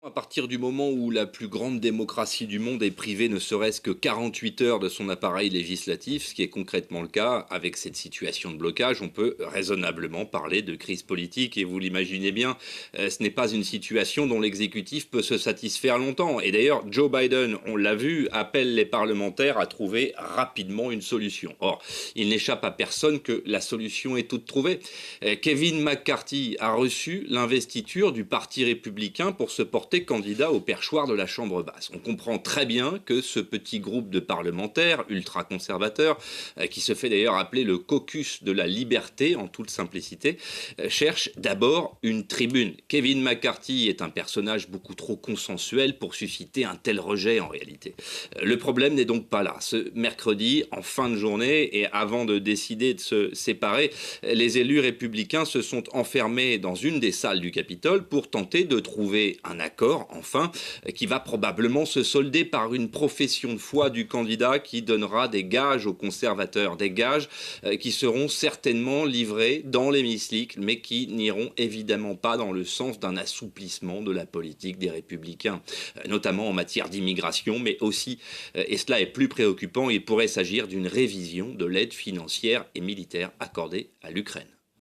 À partir du moment où la plus grande démocratie du monde est privée ne serait-ce que 48 heures de son appareil législatif, ce qui est concrètement le cas avec cette situation de blocage, on peut raisonnablement parler de crise politique. Et vous l'imaginez bien, ce n'est pas une situation dont l'exécutif peut se satisfaire longtemps. Et d'ailleurs, Joe Biden, on l'a vu, appelle les parlementaires à trouver rapidement une solution. Or, il n'échappe à personne que la solution est toute trouvée. Kevin McCarthy a reçu l'investiture du Parti républicain pour se porter candidat au perchoir de la Chambre basse. On comprend très bien que ce petit groupe de parlementaires ultra-conservateurs, qui se fait d'ailleurs appeler le caucus de la liberté en toute simplicité, cherche d'abord une tribune. Kevin McCarthy est un personnage beaucoup trop consensuel pour susciter un tel rejet en réalité. Le problème n'est donc pas là. Ce mercredi, en fin de journée et avant de décider de se séparer, les élus républicains se sont enfermés dans une des salles du Capitole pour tenter de trouver un accord, enfin, qui va probablement se solder par une profession de foi du candidat qui donnera des gages aux conservateurs, des gages qui seront certainement livrés dans l'hémicycle, mais qui n'iront évidemment pas dans le sens d'un assouplissement de la politique des républicains, notamment en matière d'immigration, mais aussi, et cela est plus préoccupant, il pourrait s'agir d'une révision de l'aide financière et militaire accordée à l'Ukraine.